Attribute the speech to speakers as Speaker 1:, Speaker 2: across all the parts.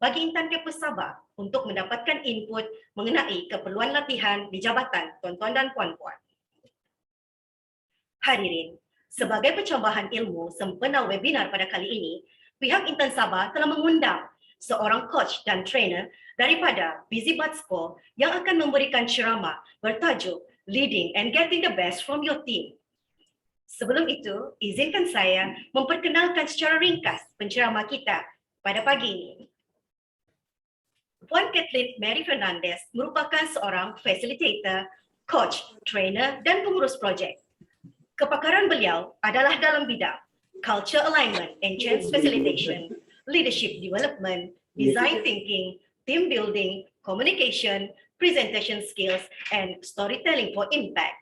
Speaker 1: bagi intan kampus Sabah untuk mendapatkan input mengenai keperluan latihan di jabatan tuan-tuan dan puan-puan. Hadirin, sebagai percambahan ilmu sempena webinar pada kali ini, pihak Intan Sabah telah mengundang seorang coach dan trainer daripada Busy But School yang akan memberikan ceramah bertajuk Leading and Getting the Best from Your Team. Sebelum itu, izinkan saya memperkenalkan secara ringkas penceramah kita pada pagi ini. Puan Kathleen Mary Fernandez merupakan seorang facilitator, coach, trainer dan pengurus projek. Kepakaran beliau adalah dalam bidang culture alignment and change facilitation, leadership development, design thinking, team building, communication, presentation skills, and storytelling for impact.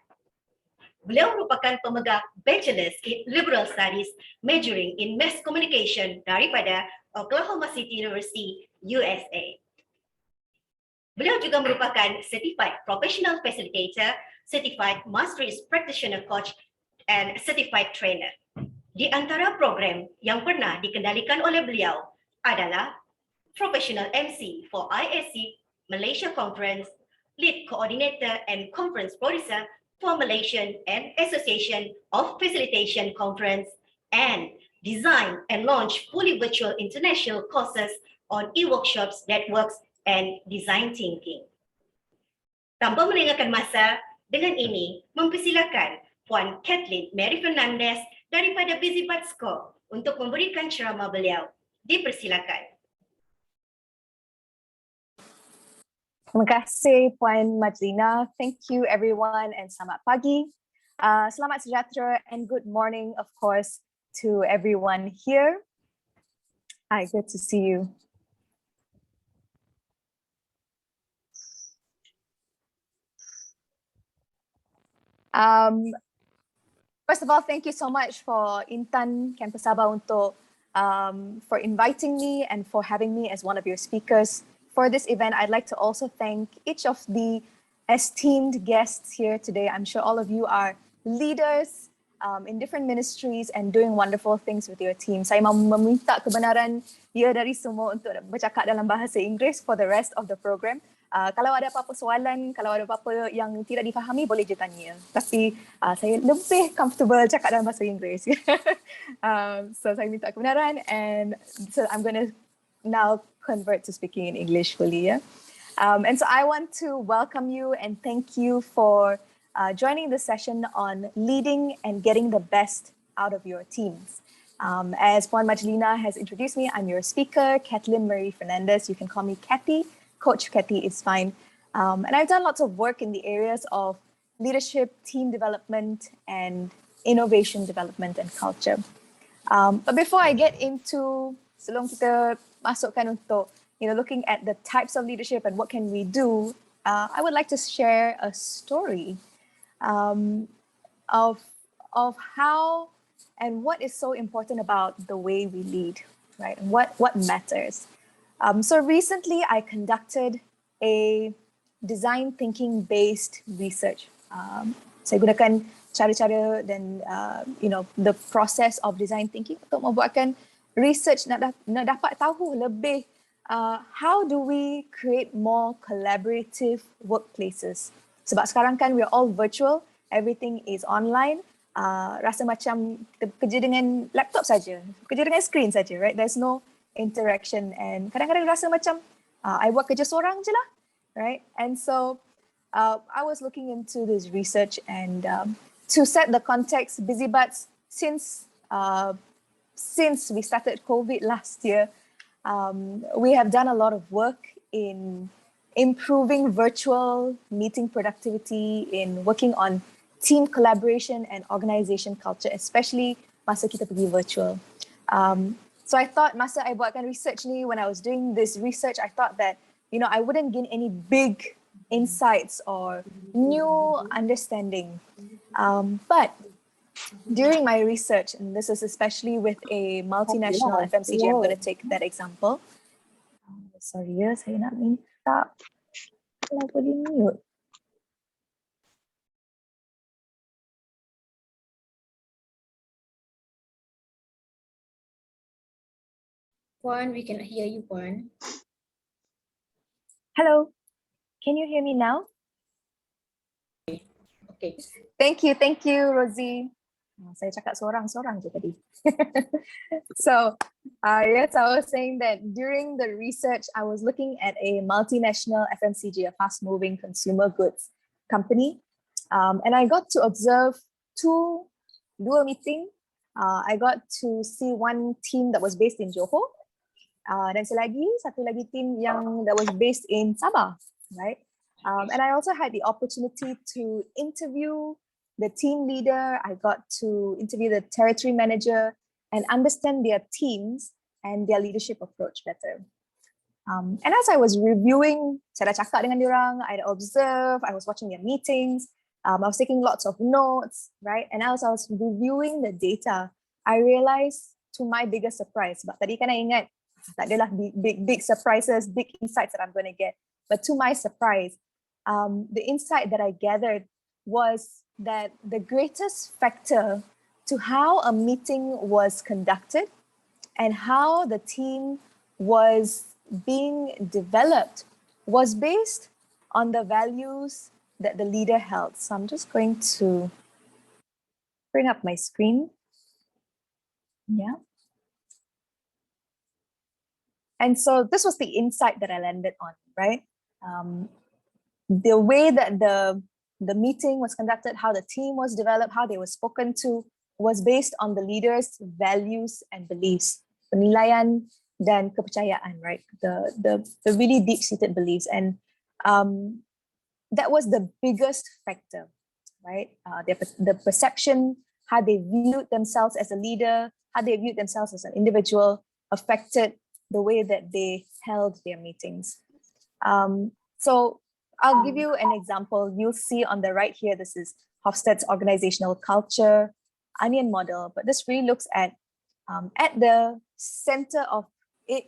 Speaker 1: Beliau merupakan pemegang Bachelor's in Liberal Studies majoring in Mass Communication daripada Oklahoma City University, USA. Beliau juga merupakan Certified Professional Facilitator, Certified Masteries Practitioner Coach, and Certified Trainer. Di antara program yang pernah dikendalikan oleh beliau adalah Professional MC for ISC Malaysia Conference, Lead Coordinator and Conference Producer for Malaysian and Association of Facilitation Conference, and design and launch fully virtual international courses on e-workshops, networks, and design thinking. Tanpa melengahkan masa, dengan ini mempersilakan Puan Kathleen Mary Fernandez daripada Busy But School untuk memberikan ceramah beliau. Dipersilakan.
Speaker 2: Terima kasih Puan Majlina. Thank you everyone and selamat pagi. Selamat sejahtera and good morning of course to everyone here. Hi, good to see you. First of all, thank you so much for Intan Campus Sabah untuk for inviting me and for having me as one of your speakers for this event. I'd like to also thank each of the esteemed guests here today. I'm sure all of you are leaders in different ministries and doing wonderful things with your team. Saya meminta kebenaran ya dari semua untuk bercakap dalam bahasa Inggeris for the rest of the program. Kalau ada apa-apa soalan, kalau ada apa-apa yang tidak difahami, boleh je tanya. Tapi saya lebih comfortable cakap dalam bahasa Inggeris. So saya minta kebenaran and so I'm going to now convert to speaking in English fully. Yeah? And so I want to welcome you and thank you for joining the session on leading and getting the best out of your teams. As Puan Majlina has introduced me, I'm your speaker, Kathleen Marie Fernandez. You can call me Kathy. Coach Kathy is fine. And I've done lots of work in the areas of leadership, team development, and innovation development and culture. But before I get into, sebelum kita masukkan untuk, looking at the types of leadership and what can we do, I would like to share a story of how and what is so important about the way we lead, right? And what matters. So recently I conducted a design thinking based research. Saya gunakan cara-cara dan the process of design thinking untuk membuatkan research nak dapat tahu lebih how do we create more collaborative workplaces. Sebab sekarang kan we're all virtual, everything is online. Rasa macam kita kerja dengan laptop saja, kerja dengan screen saja, right? There's no interaction and kadang-kadang rasa macam I buat kerja seorang je lah, right? And so I was looking into this research and to set the context, Busy Butts, since we started COVID last year, we have done a lot of work in improving virtual meeting productivity, in working on team collaboration and organization culture, especially masa kita pergi virtual. So I thought masa I buatkan research ni, when I was doing this research, I thought that, I wouldn't gain any big insights or new understanding. But during my research, and this is especially with a multinational FMCG, I'm going to take that example. Sorry ya, saya nak minta. Kalau boleh mute.
Speaker 3: Puan, we cannot hear you, Puan.
Speaker 2: Hello, can you hear me now?
Speaker 3: Okay.
Speaker 2: Thank you, Rosie. Saya cakap seorang-seorang je tadi. So, yes, I was saying that during the research, I was looking at a multinational FMCG, a fast-moving consumer goods company, and I got to observe dua meeting. I got to see one team that was based in Johor, dan satu lagi team yang that was based in Sabah, right? And I also had the opportunity to interview the team leader. I got to interview the territory manager and understand their teams and their leadership approach better. And as I was reviewing, saya dah cakap dengan diorang, I observed, I was watching their meetings, I was taking lots of notes, right? And as I was reviewing the data, I realized to my biggest surprise, but tadi kan I ingat, tak adalah big surprises, big insights that I'm going to get. But to my surprise, the insight that I gathered was that the greatest factor to how a meeting was conducted and how the team was being developed was based on the values that the leader held. So I'm just going to bring up my screen. Yeah. And so this was the insight that I landed on, right? The way that the meeting was conducted, how the team was developed, how they were spoken to, was based on the leaders' values and beliefs, penilaian dan kepercayaan, right? The really deep-seated beliefs, and that was the biggest factor, right? The perception, how they viewed themselves as a leader, how they viewed themselves as an individual, affected the way that they held their meetings. So I'll give you an example. You'll see on the right here, this is Hofstede's organizational culture, onion model, but this really looks at the center of it,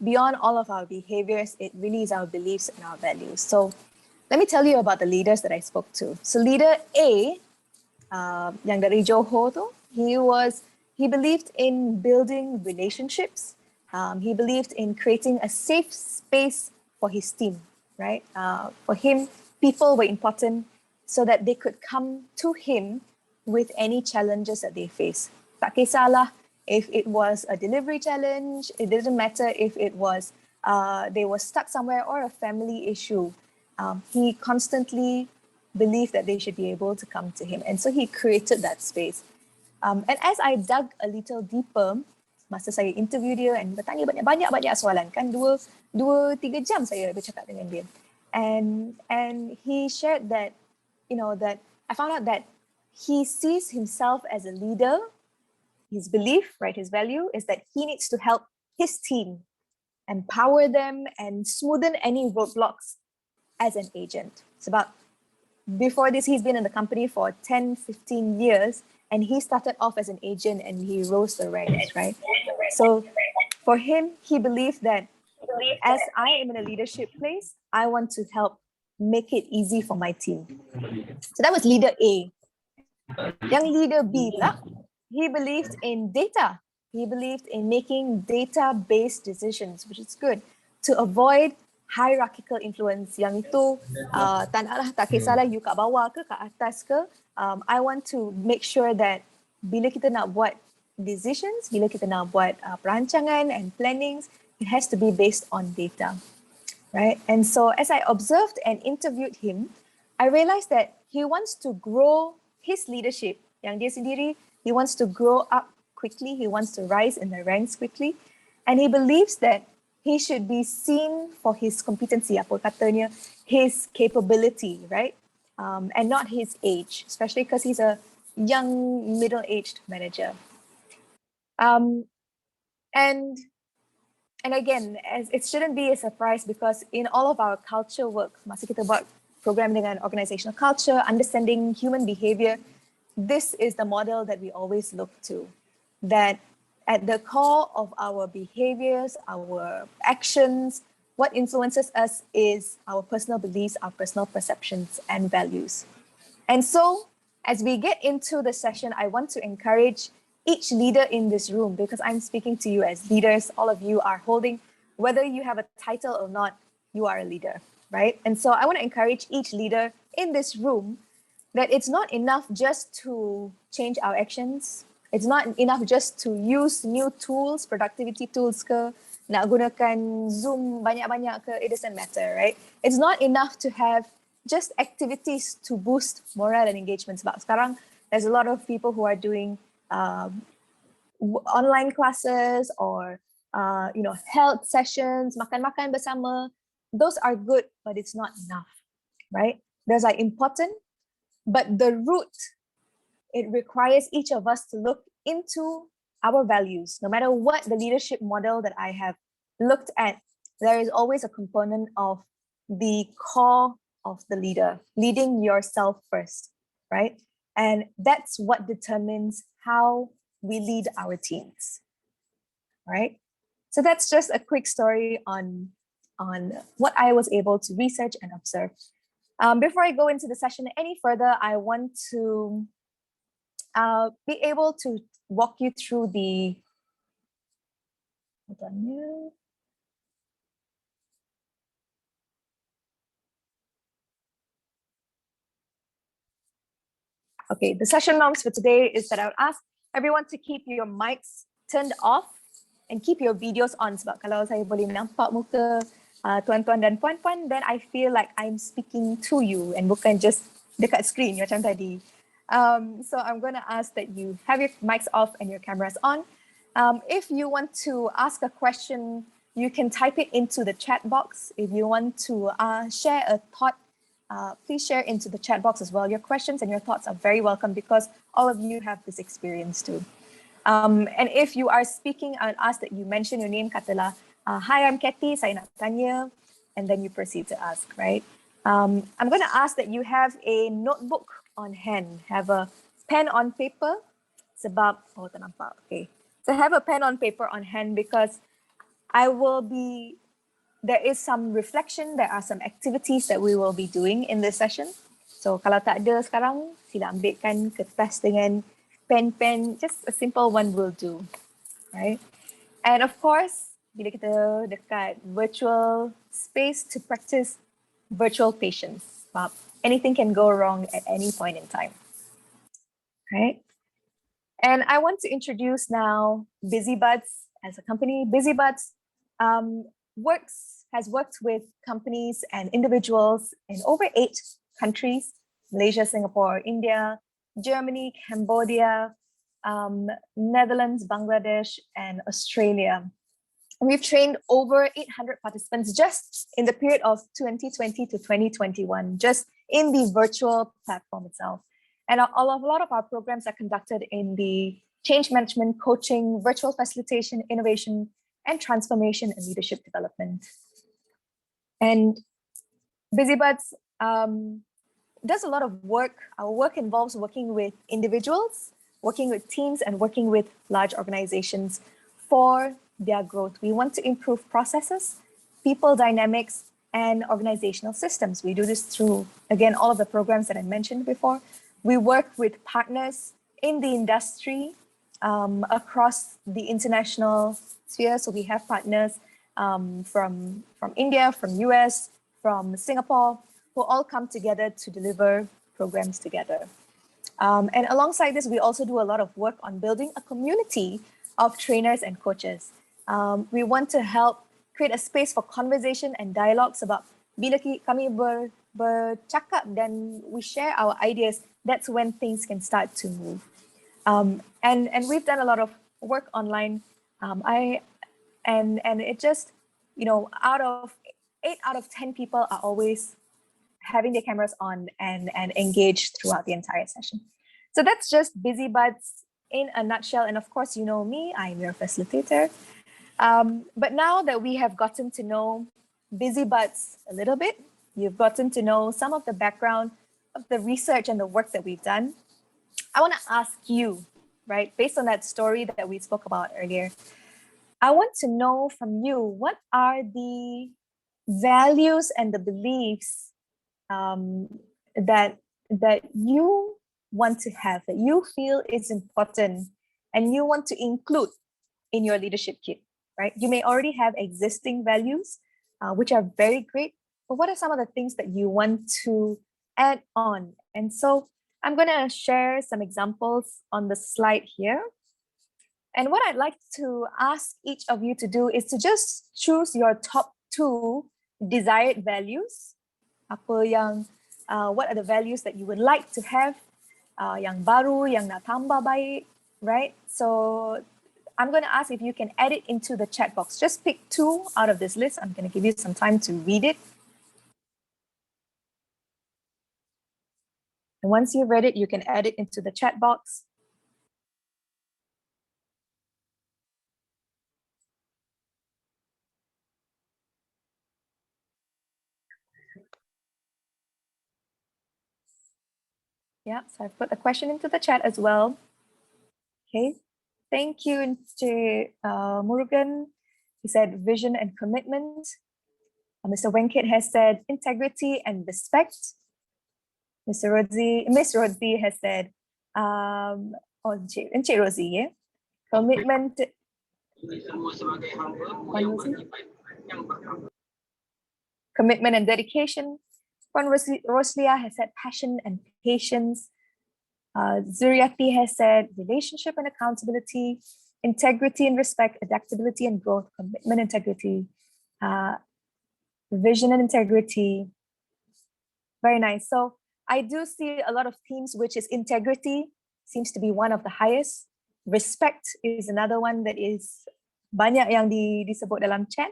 Speaker 2: beyond all of our behaviors, it really is our beliefs and our values. So let me tell you about the leaders that I spoke to. So leader A, yang dari Johor tu, he believed in building relationships. He believed in creating a safe space for his team, right? For him, people were important so that they could come to him with any challenges that they face. Tak kisahlah if it was a delivery challenge, it didn't matter if it was they were stuck somewhere or a family issue. He constantly believed that they should be able to come to him. And so he created that space. And as I dug a little deeper, masa saya interview dia and bertanya banyak soalan, kan 2-3 jam saya bercakap dengan dia. And he shared that, that I found out that he sees himself as a leader. His belief, right, his value is that he needs to help his team, empower them and smoothen any roadblocks as an agent. It's about, before this, he's been in the company for 10-15 years, and he started off as an agent and he rose the ranks, right? So for him, he believed that as I am in a leadership place, I want to help make it easy for my team. So that was leader A. Young leader B, he believed in data. He believed in making data-based decisions, which is good, to avoid hierarchical influence. Yang itu, tak kisahlah you kat bawah ke, kat atas ke. I want to make sure that bila kita nak buat decisions, bila kita nak buat perancangan and plannings, it has to be based on data, right? And so as I observed and interviewed him, I realized that he wants to grow his leadership. Yang dia sendiri, he wants to grow up quickly. He wants to rise in the ranks quickly. And he believes that he should be seen for his competency, apa katanya, his capability, right? And not his age, especially because he's a young, middle-aged manager. And again, it shouldn't be a surprise because in all of our culture work, masa kita buat program dengan organizational culture, understanding human behavior, this is the model that we always look to. That at the core of our behaviors, our actions, what influences us is our personal beliefs, our personal perceptions and values. And so as we get into the session, I want to encourage each leader in this room, because I'm speaking to you as leaders, all of you are holding whether you have a title or not, you are a leader, right? And so I want to encourage each leader in this room that it's not enough just to change our actions. It's not enough just to use new tools, productivity tools ke, nak gunakan Zoom banyak-banyak ke, it doesn't matter, right? It's not enough to have just activities to boost morale and engagement. Sebab sekarang, there's a lot of people who are doing online classes or health sessions, makan-makan bersama. Those are good, but it's not enough, right? Those are important, but the root, it requires each of us to look into our values. No matter what the leadership model that I have looked at, there is always a component of the core of the leader, leading yourself first, right? And that's what determines how we lead our teams, right? So that's just a quick story on what I was able to research and observe. Before I go into the session any further, I want to be able to walk you through the, hold on here. Okay, the session norms for today is that I would ask everyone to keep your mics turned off and keep your videos on. Sebab kalau saya boleh nampak muka tuan-tuan dan puan-puan, then I feel like I'm speaking to you and bukan just dekat screen macam tadi. So I'm going to ask that you have your mics off and your cameras on. If you want to ask a question, you can type it into the chat box. If you want to share a thought, please share into the chat box as well. Your questions and your thoughts are very welcome because all of you have this experience too. And if you are speaking, I would ask that you mention your name, katalah, hi, I'm Kathy, saya nak tanya, and then you proceed to ask, right? I'm going to ask that you have a notebook on hand, have a pen on paper, sebab, oh tak nampak, okay. So have a pen on paper on hand because there is some reflection, there are some activities that we will be doing in this session. So kalau tak ada sekarang, sila ambilkan kertas dengan pen, just a simple one will do, right? And of course, bila kita dekat virtual space to practice virtual patience, anything can go wrong at any point in time, right? And I want to introduce now BusyBuds as a company. BusyBuds has worked with companies and individuals in over 8 countries: Malaysia, Singapore, India, Germany, Cambodia, Netherlands, Bangladesh, and Australia. And we've trained over 800 participants just in the period of 2020 to 2021, just in the virtual platform itself. And a lot of our programs are conducted in the change management, coaching, virtual facilitation, innovation, and transformation and leadership development. And BusyBuds does a lot of work. Our work involves working with individuals, working with teams, and working with large organizations for their growth. We want to improve processes, people dynamics, and organizational systems. We do this through, again, all of the programs that I mentioned before. We work with partners in the industry across the international sphere. So we have partners from India, from US, from Singapore, who all come together to deliver programs together. And alongside this, we also do a lot of work on building a community of trainers and coaches. We want to help create a space for conversation and dialogue sebab bila kami bercakap dan we share our ideas, that's when things can start to move. And we've done a lot of work online. And it just, out of 8 out of 10 people are always having their cameras on and engaged throughout the entire session. So that's just BusyBuds in a nutshell. And of course, you know me, I'm your facilitator. But now that we have gotten to know BusyBuds a little bit, you've gotten to know some of the background of the research and the work that we've done, I want to ask you, right, based on that story that we spoke about earlier, I want to know from you, what are the values and the beliefs that you want to have, that you feel is important and you want to include in your leadership kit? right? You may already have existing values, which are very great, but what are some of the things that you want to add on? And so I'm going to share some examples on the slide here. And what I'd like to ask each of you to do is to just choose your top 2 desired values. What are the values that you would like to have? Yang baru, yang nak tambah baik, right? So I'm going to ask if you can add it into the chat box. Just pick 2 out of this list. I'm going to give you some time to read it. And once you've read it, you can add it into the chat box. Yeah, so I've put the question into the chat as well. Okay, thank you, Murugan. He said vision and commitment. Mr. Wenket has said integrity and respect. Miss Rosie has said, Encik Rosie, yeah? Commitment. Commitment and dedication. Roslia has said passion and patience. Zuriati has said relationship and accountability, integrity and respect, adaptability and growth, commitment, integrity, vision and integrity. Very nice. So I do see a lot of themes, which is integrity seems to be one of the highest. Respect is another one that is banyak yang disebut dalam chat.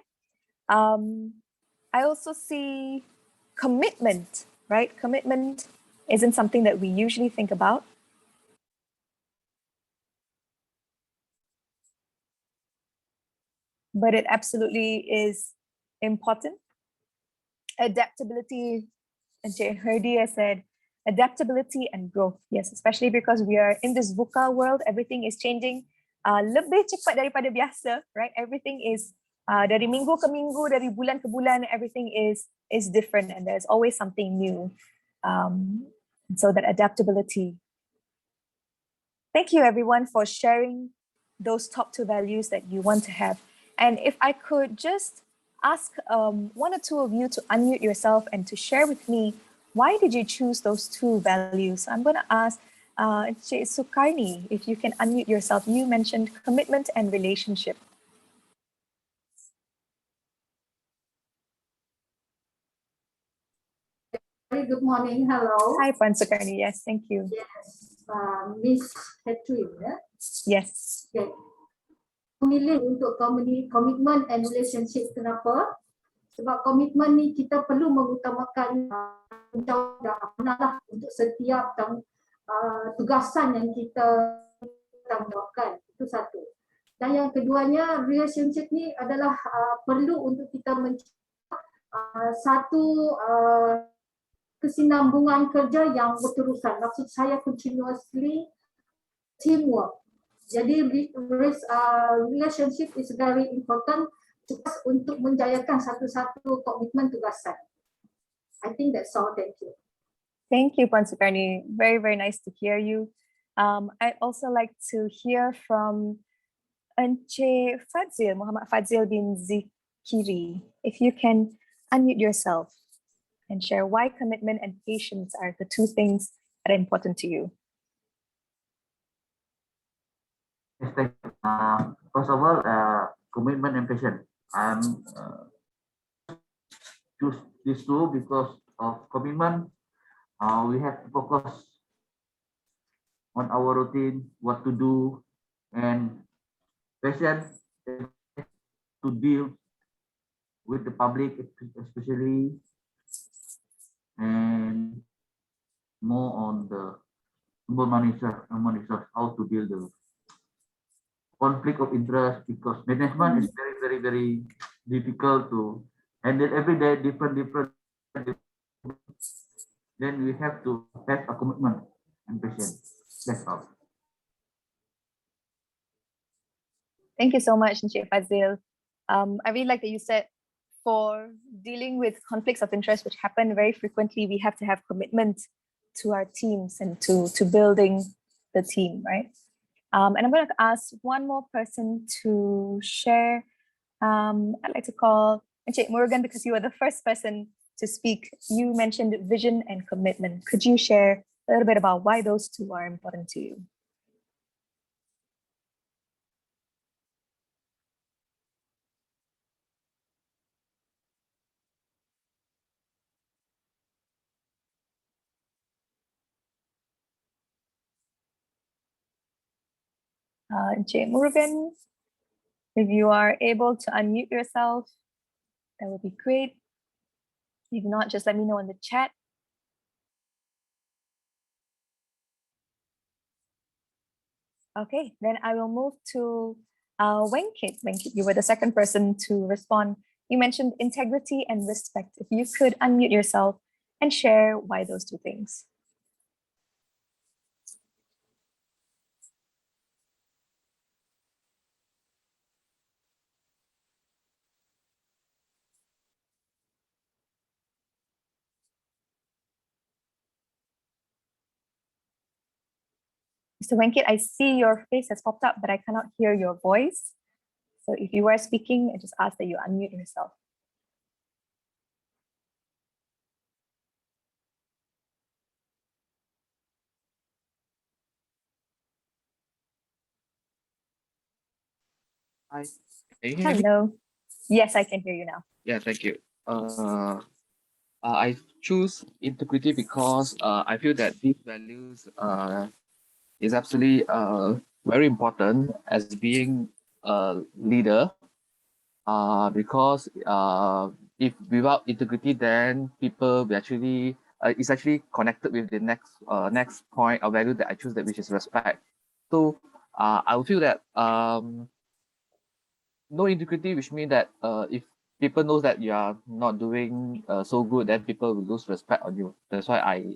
Speaker 2: I also see commitment, right? Commitment isn't something that we usually think about. But it absolutely is important. Adaptability, and Jay Herdy has said, adaptability and growth. Yes, especially because we are in this VUCA world, everything is changing lebih cepat daripada biasa, right? Everything is dari minggu ke minggu, dari bulan ke bulan, everything is different and there's always something new. So that adaptability. Thank you everyone for sharing those top 2 values that you want to have. And if I could just ask 1 or 2 of you to unmute yourself and to share with me, why did you choose those 2 values? I'm going to ask Cik Sukarni, if you can unmute yourself. You mentioned commitment and relationship.
Speaker 3: Very good morning. Hello.
Speaker 2: Hi, Puan Sukarni. Yes, thank you.
Speaker 3: Yes, Miss Catherine. Yeah?
Speaker 2: Yes.
Speaker 3: Okay. Memilih untuk komitmen and relationship. Kenapa? Sebab komitmen ni kita perlu mengutamakan tanggungjawab untuk setiap tugasan yang kita tanggungjawabkan. Itu satu. Dan yang keduanya, relationship ni adalah perlu untuk kita mencari satu kesinambungan kerja yang berterusan. Maksud saya continuously teamwork. Jadi relationship is very important untuk menjayakan satu-satu komitmen tugasan. I think that's all. Thank you.
Speaker 2: Thank you, Puan Sukarni. Very, very nice to hear you. I'd also like to hear from Encik Fadzil, Muhammad Fadzil bin Zikiri. If you can unmute yourself and share why commitment and patience are the 2 things that are important to you.
Speaker 4: Yes, thank you. First of all, commitment and patience. I'm choose these 2 because of commitment. We have to focus on our routine, what to do, and patience to deal with the public, especially, and more on the human resource, how to deal the conflict of interest, because management is very, very difficult to handle every day, different. Then we have to have a commitment and patience. That's all.
Speaker 2: Thank you so much, Encik Fadzil. I really like that you said for dealing with conflicts of interest, which happen very frequently, we have to have commitment to our teams and to building the team, right? And I'm going to ask one more person to share I'd like to call Encik Morgan because you were the first person to speak. You mentioned vision and commitment. Could you share a little bit about why those two are important to you? Encik Morgan, if you are able to unmute yourself, that would be great. If not, just let me know in the chat. Okay, then I will move to Wenkit. Wenkit, you were the second person to respond. You mentioned integrity and respect. If you could unmute yourself and share why those two things. Mr. Wenkit, I see your face has popped up, but I cannot hear your voice. So if you are speaking, I just ask that you unmute yourself.
Speaker 5: Hi. Can you hear me?
Speaker 2: Hello. Yes, I can hear you now.
Speaker 5: Yeah, thank you. I choose integrity because I feel that these values is absolutely very important as being a leader. Because if without integrity, then people will actually is actually connected with the next point or value that I choose, that which is respect. So I will feel that no integrity, which means that if people knows that you are not doing so good, then people will lose respect on you. That's why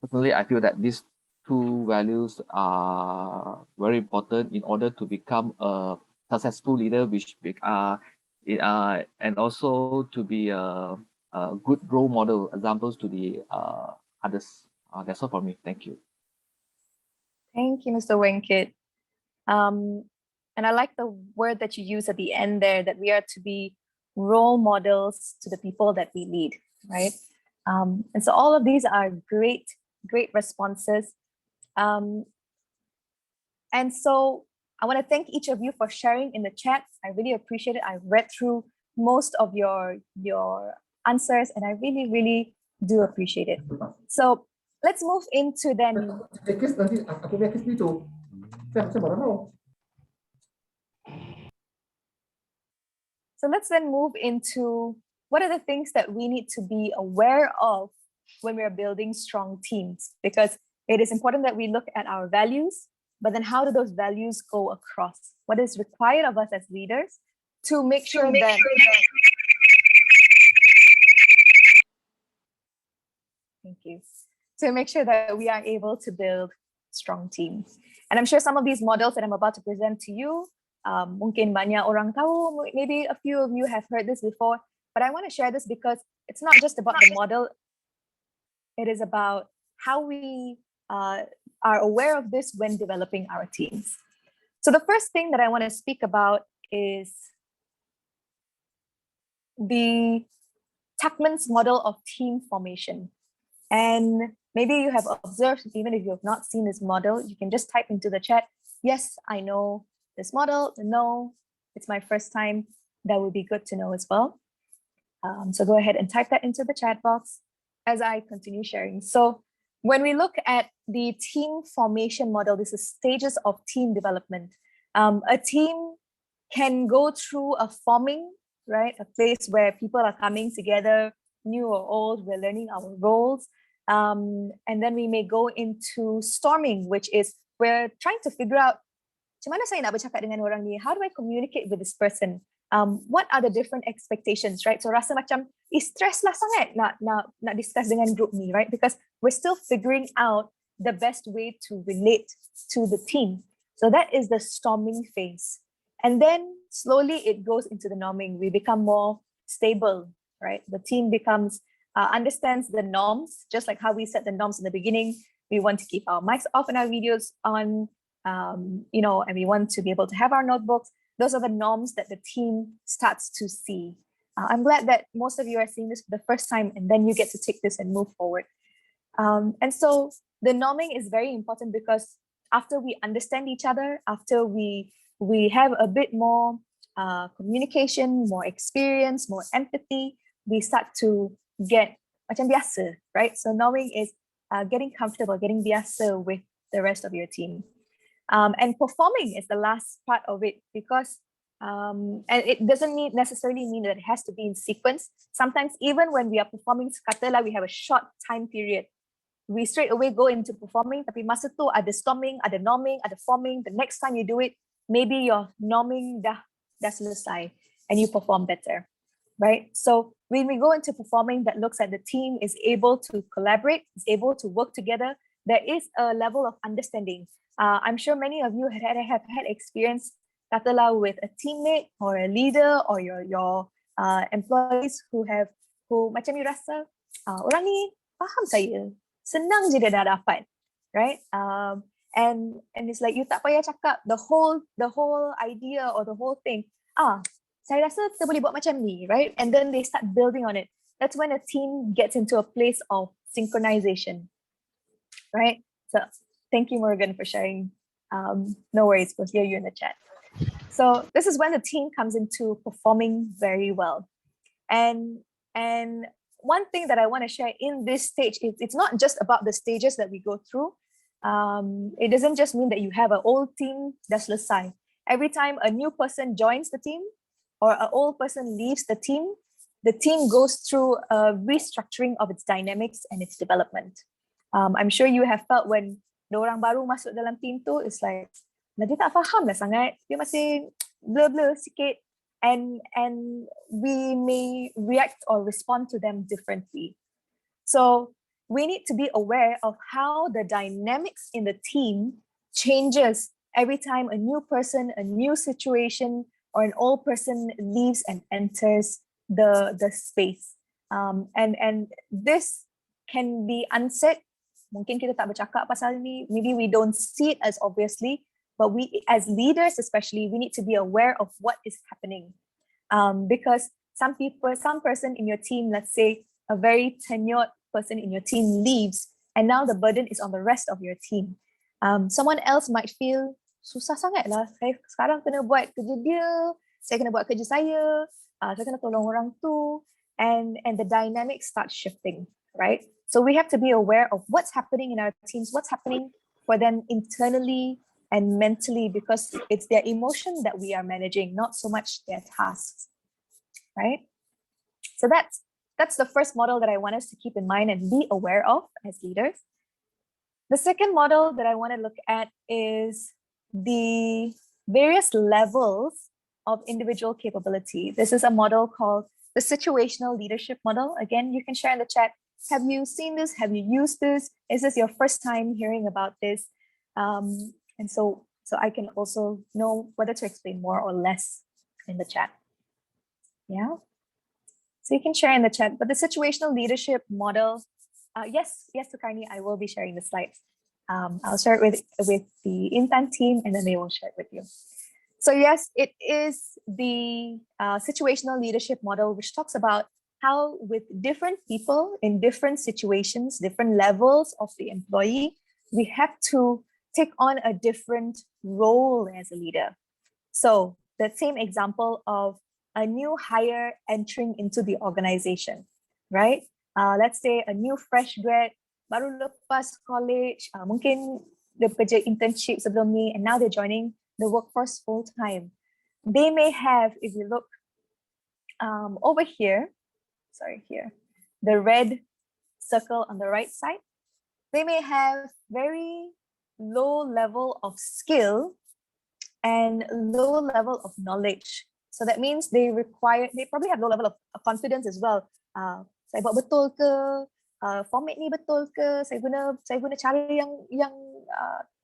Speaker 5: personally I feel that these two values are very important in order to become a successful leader, and also to be a good role model examples to the others. That's all for me. Thank you.
Speaker 2: Thank you, Mr. Wenkit. And I like the word that you use at the end there, that we are to be role models to the people that we lead, right? And so all of these are great responses. And so I want to thank each of you for sharing in the chat. I really appreciate it. I read through most of your answers, and I really do appreciate it. So let's move into then. So let's then move into what are the things that we need to be aware of when we're building strong teams, because it is important that we look at our values, but then how do those values go across? What is required of us as leaders to make sure that thank you. To make sure that we are able to build strong teams. And I'm sure some of these models that I'm about to present to you, mungkin banyak orang tahu, maybe a few of you have heard this before, but I want to share this because it's not just about the model, it is about how we are aware of this when developing our teams. So the first thing that I want to speak about is the Tuckman's model of team formation. And maybe you have observed, even if you have not seen this model, you can just type into the chat, yes, I know this model, no, it's my first time. That would be good to know as well. So go ahead and type that into the chat box as I continue sharing. So when we look at the team formation model, this is stages of team development. A team can go through a forming, right? A place where people are coming together, new or old, we're learning our roles. And then we may go into storming, which is we're trying to figure out, macam mana saya nak bercakap dengan orang ni? How do I communicate with this person? What are the different expectations, right? So rasa macam stress lah sangat nak discuss dengan group ni, right? Because we're still figuring out the best way to relate to the team. So that is the storming phase. And then slowly it goes into the norming. We become more stable, right? The team becomes, understands the norms, just like how we set the norms in the beginning. We want to keep our mics off and our videos on, and we want to be able to have our notebooks. those are the norms that the team starts to see. I'm glad that most of you are seeing this for the first time, and then you get to take this and move forward. And so the norming is very important because after we understand each other, after we have a bit more communication, more experience, more empathy, we start to get macam biasa, right? So norming is getting comfortable, getting biasa with the rest of your team. And performing is the last part of it because and it doesn't necessarily mean that it has to be in sequence. Sometimes even when we are performing, katalah we have a short time period, we straight away go into performing, tapi masa tu ada storming, ada norming, ada forming. The next time you do it, maybe your norming dah selesai and you perform better, right? So when we go into performing, that looks at the team is able to collaborate, is able to work together. There is a level of understanding. I'm sure many of you have had experience, katalah with a teammate or a leader or your employees who macam you rasa orang ni faham saya, senang je dia dah dapat, right? And it's like you tak payah cakap the whole idea or the whole thing. Saya rasa kita boleh buat macam ni, right? And then they start building on it. That's when a team gets into a place of synchronization, right? So thank you, Morgan, for sharing. No worries, we'll hear you in the chat. So this is when the team comes into performing very well. And one thing that I want to share in this stage is it's not just about the stages that we go through. It doesn't just mean that you have an old team that's selesai. Every time a new person joins the team or an old person leaves the team goes through a restructuring of its dynamics and its development. I'm sure you have felt when orang baru masuk dalam team tu, it's like, dia tak faham lah sangat, dia masih blur sikit, and we may react or respond to them differently. So we need to be aware of how the dynamics in the team changes every time a new person, a new situation, or an old person leaves and enters the space. And this can be unsaid. Mungkin kita tak bercakap pasal ni, maybe we don't see it as obviously, but we as leaders especially, we need to be aware of what is happening. Because some person in your team, let's say a very tenured person in your team leaves, and now the burden is on the rest of your team. Someone else might feel, susah sangat lah, saya sekarang kena buat kerja dia, saya kena buat kerja saya kena tolong orang tu, and the dynamics start shifting, right? So we have to be aware of what's happening in our teams, what's happening for them internally and mentally, because it's their emotion that we are managing, not so much their tasks, right? So that's the first model that I want us to keep in mind and be aware of as leaders. The second model that I want to look at is the various levels of individual capability. This is a model called the situational leadership model. Again, you can share in the chat. Have you seen this? Have you used this? Is this your first time hearing about this? And so I can also know whether to explain more or less in the chat. Yeah. So you can share in the chat. But the situational leadership model, yes, Sukarni, I will be sharing the slides. I'll share it with the Intan team, and then they will share it with you. So yes, it is the situational leadership model, which talks about how with different people in different situations, different levels of the employee, we have to take on a different role as a leader. So the same example of a new hire entering into the organization, right? Let's say a new fresh grad, baru lepas college, mungkin dia kerja internship sebelum ni, and now they're joining the workforce full time. They may have, if you look over here, here, the red circle on the right side, they may have very low level of skill and low level of knowledge. So that means they probably have low level of confidence as well. Saya buat betul ke? Format ni betul ke? Saya guna cara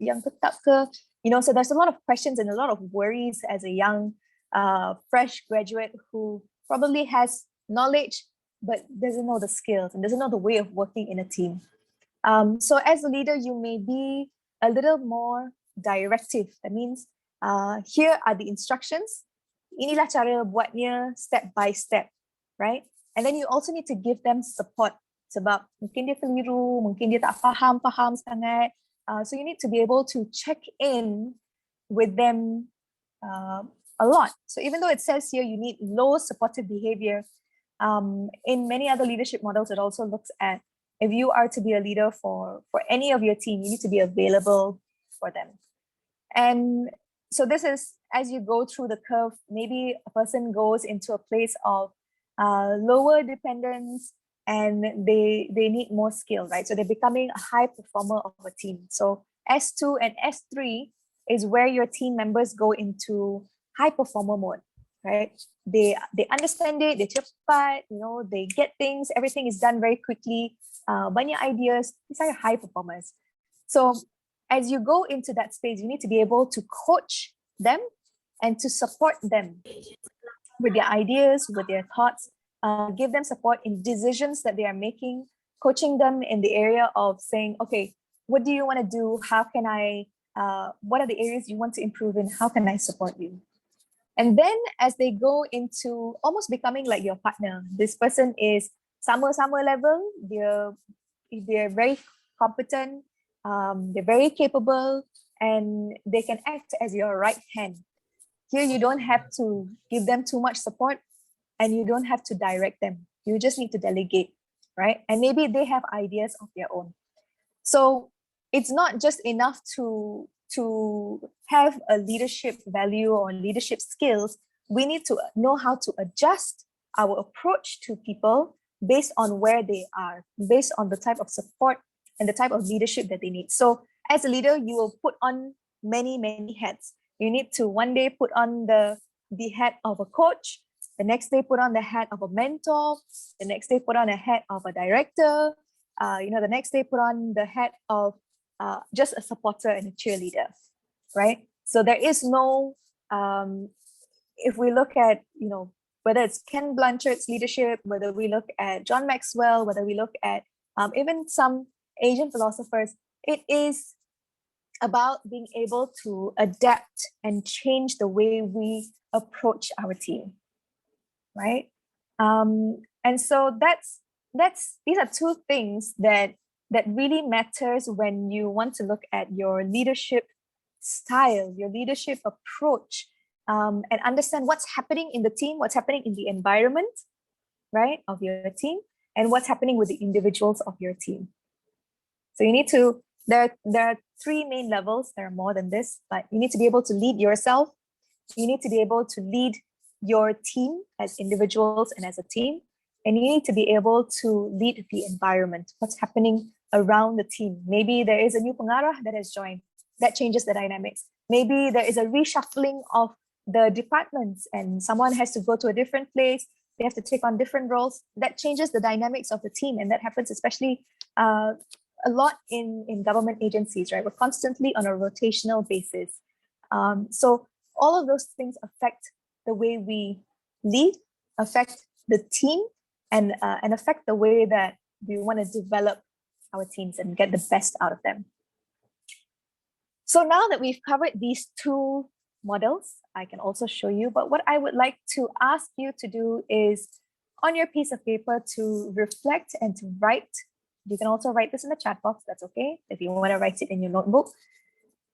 Speaker 2: yang tetap ke? You know, so there's a lot of questions and a lot of worries as a young fresh graduate who probably has knowledge but doesn't know the skills and doesn't know the way of working in a team. So as a leader, you may be a little more directive. That means here are the instructions. inilah cara buatnya step by step, right? And then you also need to give them support sebab mungkin dia keliru, mungkin dia tak faham sangat. So you need to be able to check in with them a lot. So even though it says here you need low supportive behavior, in many other leadership models, it also looks at if you are to be a leader for any of your team, you need to be available for them. And so this is, as you go through the curve, maybe a person goes into a place of lower dependence and they need more skill, right? So they're becoming a high performer of a team. So S2 and S3 is where your team members go into high performer mode, right? They understand it, they cepat, they get things, everything is done very quickly, banyak ideas, these are high performers. So as you go into that space, you need to be able to coach them and to support them with their ideas, with their thoughts, give them support in decisions that they are making, coaching them in the area of saying, okay, what do you want to do? How can I, what are the areas you want to improve in? How can I support you? And then as they go into almost becoming like your partner, this person is sama-sama level, they're very competent, they're very capable, and they can act as your right hand. Here, you don't have to give them too much support and you don't have to direct them. You just need to delegate, right? And maybe they have ideas of their own. So it's not just enough to have a leadership value or leadership skills. We need to know how to adjust our approach to people based on where they are, based on the type of support and the type of leadership that they need. So as a leader, you will put on many, many hats. You need to one day put on the hat of a coach, the next day put on the hat of a mentor, the next day put on a hat of a director, the next day put on the hat of just a supporter and a cheerleader, right? So there is no, if we look at, whether it's Ken Blanchard's leadership, whether we look at John Maxwell, whether we look at even some Asian philosophers, it is about being able to adapt and change the way we approach our team, right? And so these are two things that really matters when you want to look at your leadership style, your leadership approach, and understand what's happening in the team, what's happening in the environment, right, of your team, and what's happening with the individuals of your team. So you need to, there are three main levels. There are more than this, but you need to be able to lead yourself. You need to be able to lead your team as individuals and as a team. And you need to be able to lead the environment, what's happening around the team. Maybe there is a new pengarah that has joined, that changes the dynamics. Maybe there is a reshuffling of the departments and someone has to go to a different place. They have to take on different roles. That changes the dynamics of the team. And that happens especially a lot in government agencies, right? We're constantly on a rotational basis. So all of those things affect the way we lead, affect the team, and affect the way that we want to develop our teams and get the best out of them. So now that we've covered these two models, I can also show you, but what I would like to ask you to do is on your piece of paper to reflect and to write. You can also write this in the chat box, that's okay. If you want to write it in your notebook,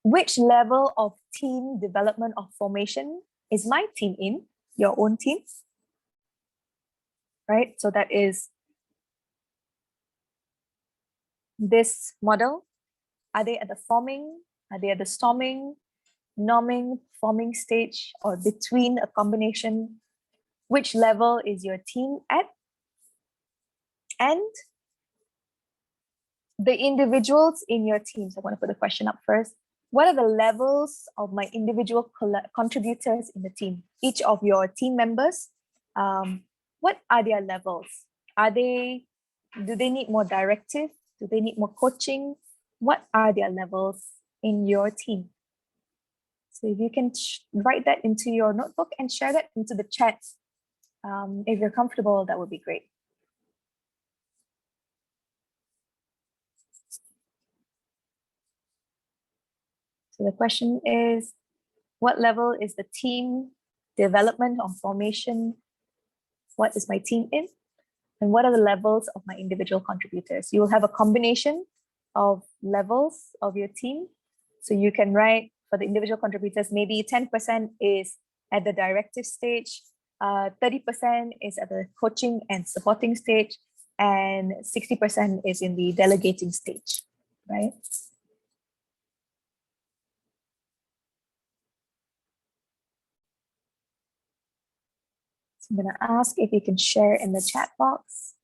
Speaker 2: which level of team development or formation is my team in, your own team, right? So that is this model. Are they at the forming? Are they at the storming, norming, forming stage, or between a combination? Which level is your team at? And the individuals in your teams, I want to put the question up first. What are the levels of my individual contributors in the team? Each of your team members, what are their levels? Do they need more directive? Do they need more coaching? What are their levels in your team? So if you can write that into your notebook and share that into the chat, if you're comfortable, that would be great. So the question is, what level is the team development or formation, what is my team in, and what are the levels of my individual contributors. You will have a combination of levels of your team. So you can write for the individual contributors, maybe 10% is at the directive stage, 30% is at the coaching and supporting stage, and 60% is in the delegating stage, right? So I'm going to ask if you can share in the chat box.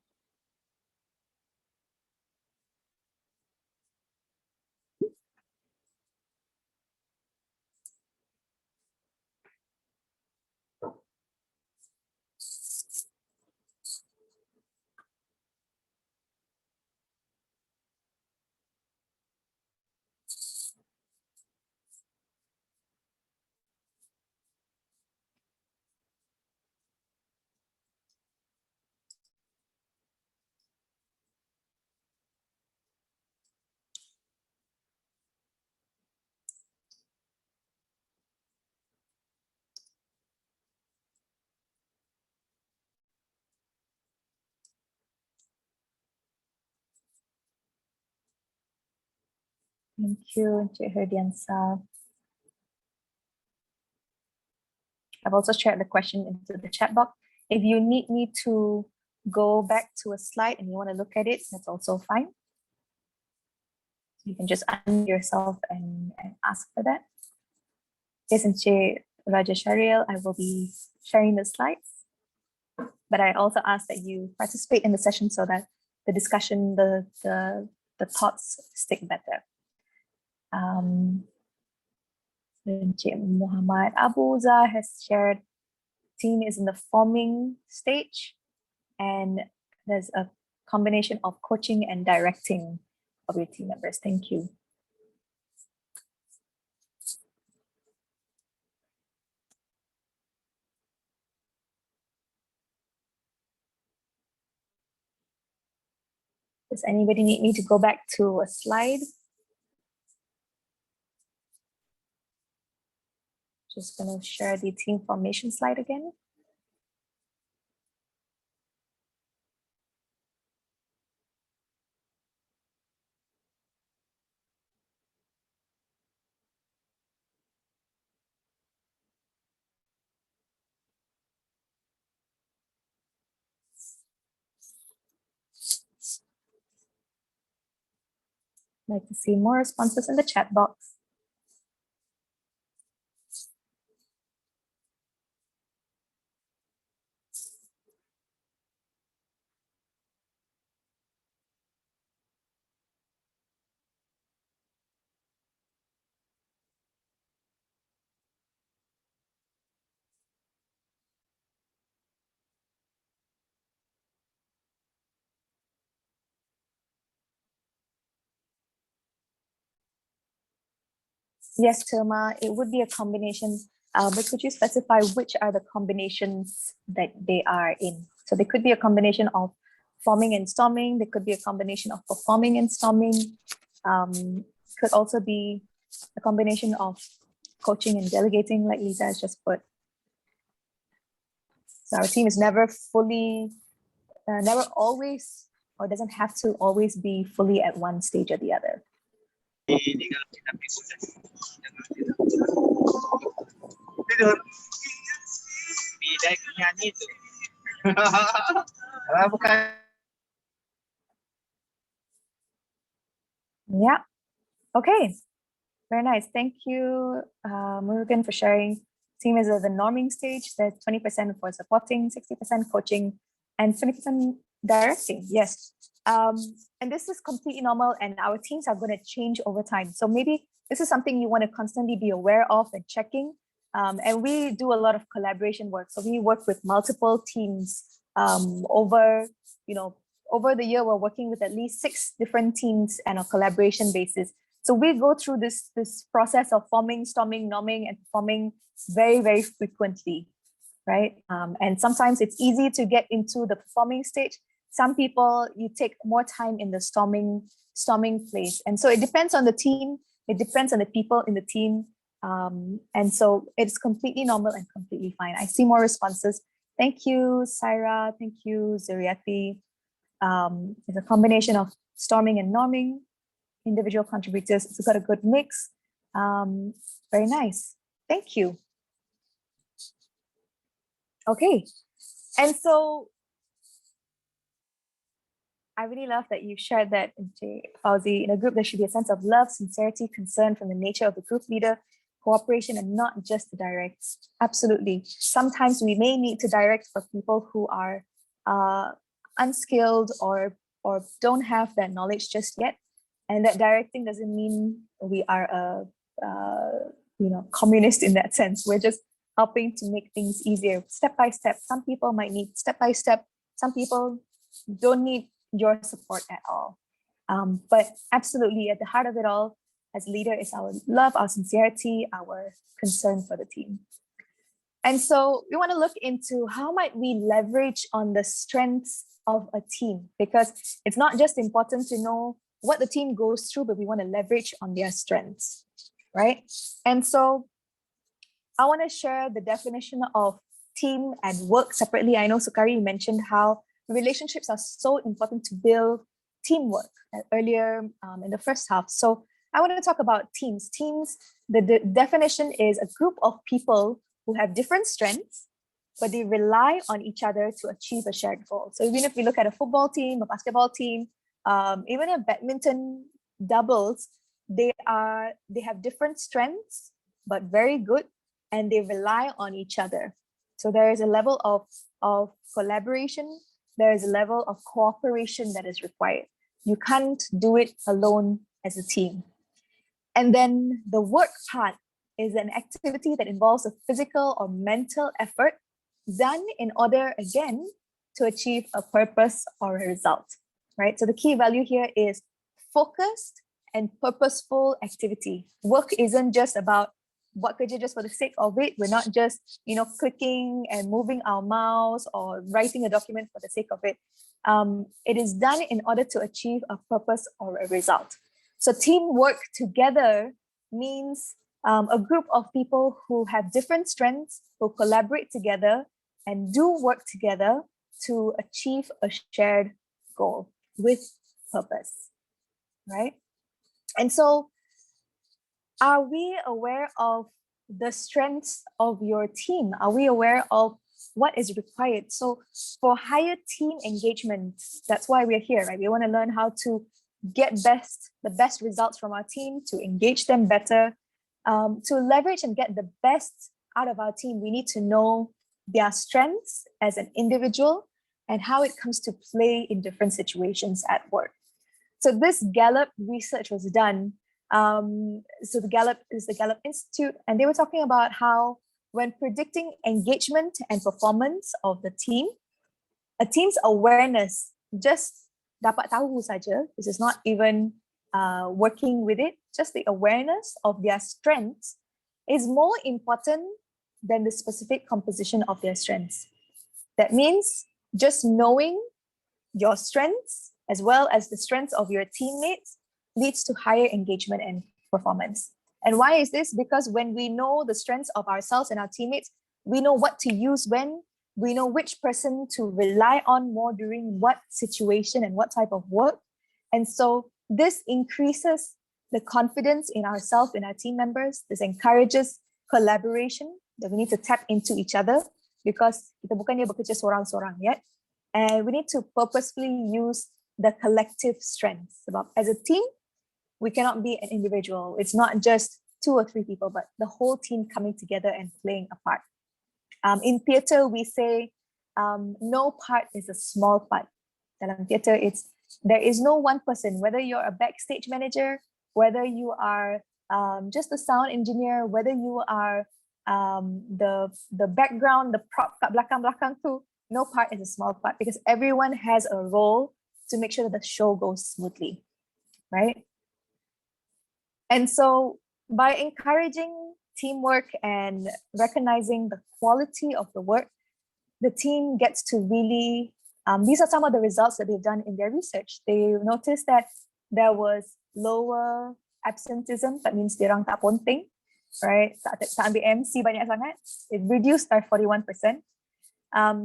Speaker 2: Thank you, Encik Herdiansa. I've also shared the question into the chat box. If you need me to go back to a slide and you want to look at it, that's also fine. You can just unmute yourself and ask for that. Yes, Encik Raja Sharil, I will be sharing the slides. But I also ask that you participate in the session so that the discussion, the thoughts stick better. Encik Muhammad Abuza has shared team is in the forming stage, and there's a combination of coaching and directing of your team members. Thank you. Does anybody need me to go back to a slide? Just going to share the team formation slide again. I'd like to see more responses in the chat box. Yes, Tilma, it would be a combination, but could you specify which are the combinations that they are in? So they could be a combination of forming and storming. They could be a combination of performing and storming. Could also be a combination of coaching and delegating, like Lisa has just put. So our team is never fully, never always, or doesn't have to always be fully at one stage or the other. Yeah. Okay. Very nice. Thank you, Murugan, for sharing. Team is at the norming stage. There's 20% for supporting, 60% coaching, and 20% directing. Yes. And this is completely normal, and our teams are going to change over time. So maybe this is something you want to constantly be aware of and checking. And we do a lot of collaboration work. So we work with multiple teams over the year. We're working with at least 6 different teams on a collaboration basis. So we go through this process of forming, storming, norming, and performing very, very frequently, right? And sometimes it's easy to get into the performing stage. Some people, you take more time in the storming place. And so it depends on the team. It depends on the people in the team. And so it's completely normal and completely fine. I see more responses. Thank you, Saira. Thank you, Zuriati. It's a combination of storming and norming, individual contributors. It's got a good mix. Very nice. Thank you. Okay. And so I really love that you shared that, Fauzi. In a group, there should be a sense of love, sincerity, concern from the nature of the group leader, cooperation, and not just the direct. Absolutely. Sometimes we may need to direct for people who are unskilled or don't have that knowledge just yet. And that directing doesn't mean we are a communist in that sense. We're just helping to make things easier, step by step. Some people might need step by step. Some people don't need your support at all. But absolutely, at the heart of it all, as leader, is our love, our sincerity, our concern for the team. And so we want to look into how might we leverage on the strengths of a team, because it's not just important to know what the team goes through, but we want to leverage on their strengths, right? And so I want to share the definition of team and work separately. I know, Sukari, you mentioned how relationships are so important to build teamwork earlier in the first half. So I want to talk about teams. Teams, the definition is a group of people who have different strengths, but they rely on each other to achieve a shared goal. So even if we look at a football team, a basketball team, even a badminton doubles, they have different strengths, but very good, and they rely on each other. So there is a level of collaboration, there is a level of cooperation that is required. You can't do it alone as a team. And then the work part is an activity that involves a physical or mental effort done in order, again, to achieve a purpose or a result, right? So the key value here is focused and purposeful activity. Work isn't just about buat kerja just for the sake of it. We're not just, clicking and moving our mouse or writing a document for the sake of it. It is done in order to achieve a purpose or a result. So teamwork together means a group of people who have different strengths, who collaborate together and do work together to achieve a shared goal with purpose, right? And so are we aware of the strengths of your team? Are we aware of what is required? So for higher team engagement, that's why we're here, right? We want to learn how to get the best results from our team, to engage them better, to leverage and get the best out of our team. We need to know their strengths as an individual and how it comes to play in different situations at work. So this Gallup research was done. So the Gallup is the Gallup Institute, and they were talking about how when predicting engagement and performance of the team, a team's awareness, just dapat tahu saja, this is not even working with it, just the awareness of their strengths is more important than the specific composition of their strengths. That means just knowing your strengths as well as the strengths of your teammates leads to higher engagement and performance. And why is this? Because when we know the strengths of ourselves and our teammates, we know what to use when, we know which person to rely on more during what situation and what type of work. And so this increases the confidence in ourselves, in our team members. This encourages collaboration, that we need to tap into each other, because kita bukannya bekerja seorang-seorang yet. And we need to purposefully use the collective strengths. As a team, we cannot be an individual. It's not just 2 or 3 people, but the whole team coming together and playing a part. In theater, we say no part is a small part. Dalam theater, there is no one person, whether you're a backstage manager, whether you are just a sound engineer, whether you are the background, the prop kat belakang-belakang tu, no part is a small part, because everyone has a role to make sure that the show goes smoothly, right? And so by encouraging teamwork and recognizing the quality of the work, the team gets to really, these are some of the results that they've done in their research. They noticed that there was lower absenteeism, that means dirang tak ponteng. right? Tak ambil MC banyak sangat. It reduced by 41%.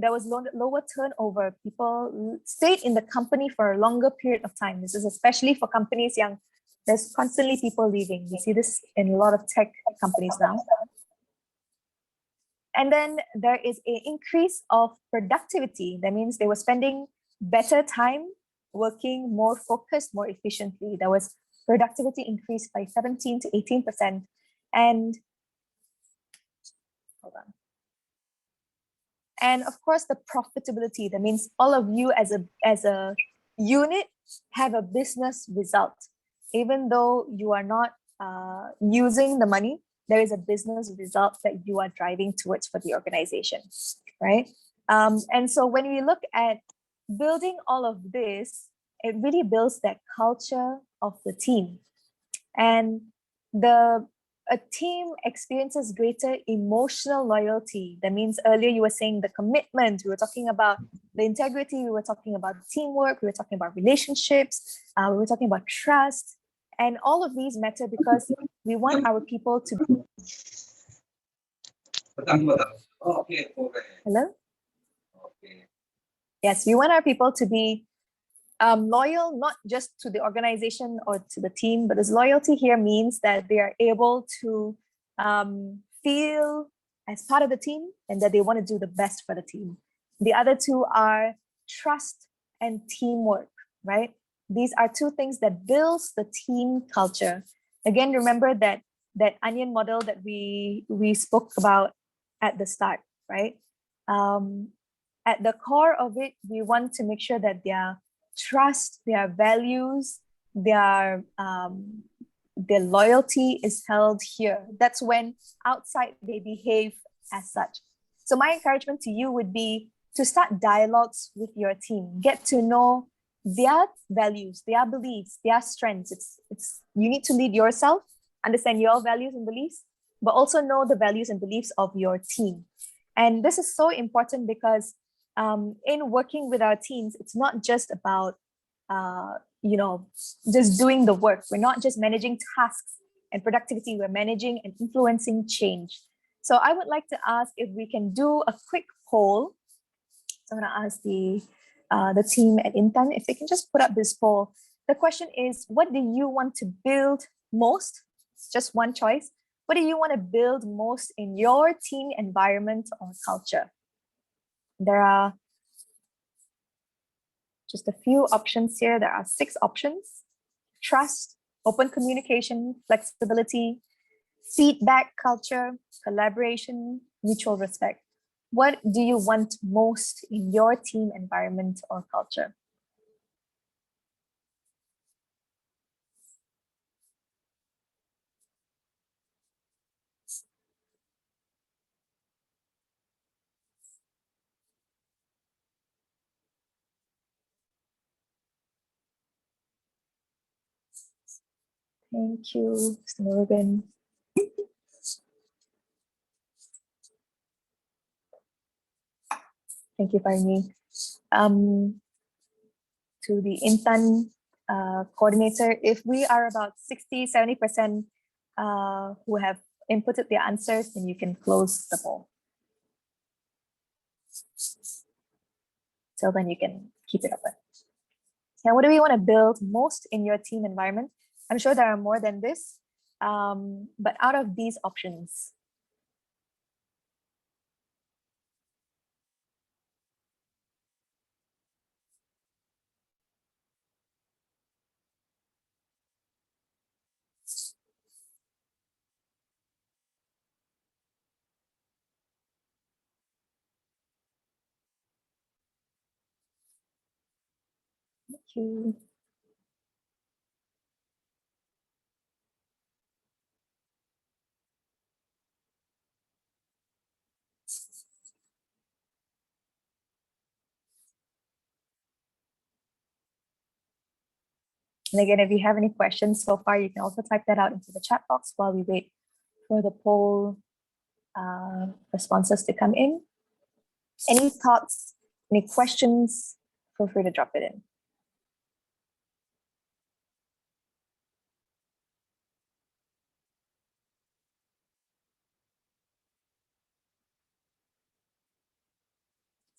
Speaker 2: There was lower turnover. People stayed in the company for a longer period of time. This is especially for companies yang there's constantly people leaving. We see this in a lot of tech companies now. And then there is an increase of productivity. That means they were spending better time working more focused, more efficiently. There was productivity increased by 17 to 18%. And hold on. And of course, the profitability. That means all of you as a unit have a business result. Even though you are not using the money, there is a business result that you are driving towards for the organization, right? And so when we look at building all of this, it really builds that culture of the team. And a team experiences greater emotional loyalty. That means earlier you were saying the commitment, we were talking about the integrity, we were talking about teamwork, we were talking about relationships, we were talking about trust. And all of these matter because we want our people to be. Hello? Yes, we want our people to be loyal, not just to the organization or to the team, but this loyalty here means that they are able to feel as part of the team and that they want to do the best for the team. The other two are trust and teamwork, right? These are two things that builds the team culture. Again, remember that onion model that we spoke about at the start, right? At the core of it, we want to make sure that their trust, their values, their loyalty is held here. That's when outside they behave as such. So my encouragement to you would be to start dialogues with your team. Get to know their values, their beliefs, their strengths. It's you need to lead yourself, understand your values and beliefs, but also know the values and beliefs of your team. And this is so important because in working with our teams, it's not just about just doing the work. We're not just managing tasks and productivity. We're managing and influencing change. So I would like to ask if we can do a quick poll. So I'm going to ask the team at Intan if they can just put up this poll. The question is, what do you want to build most? It's just one choice. What do you want to build most in your team environment or culture? There are just a few options here. There are 6 options: trust, open communication, flexibility, feedback culture, collaboration, mutual respect. What do you want most in your team environment or culture? Thank you, Mr. Morgan. Thank you, Parni. To the Intan coordinator, if we are about 60-70% who have inputted their answers, then you can close the poll. So then you can keep it open. Now, what do we want to build most in your team environment? I'm sure there are more than this, but out of these options, thank you. And again, if you have any questions so far, you can also type that out into the chat box while we wait for the poll responses to come in. Any thoughts, any questions, feel free to drop it in.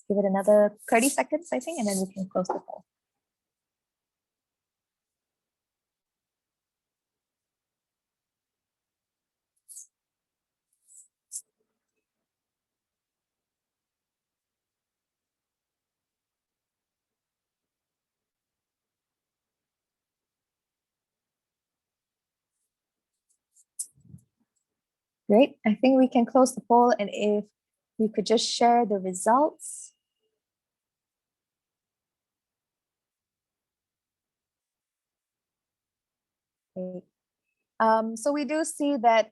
Speaker 2: Give it another 30 seconds, I think, and then we can close the poll. Great. I think we can close the poll, and if you could just share the results. Great. So we do see that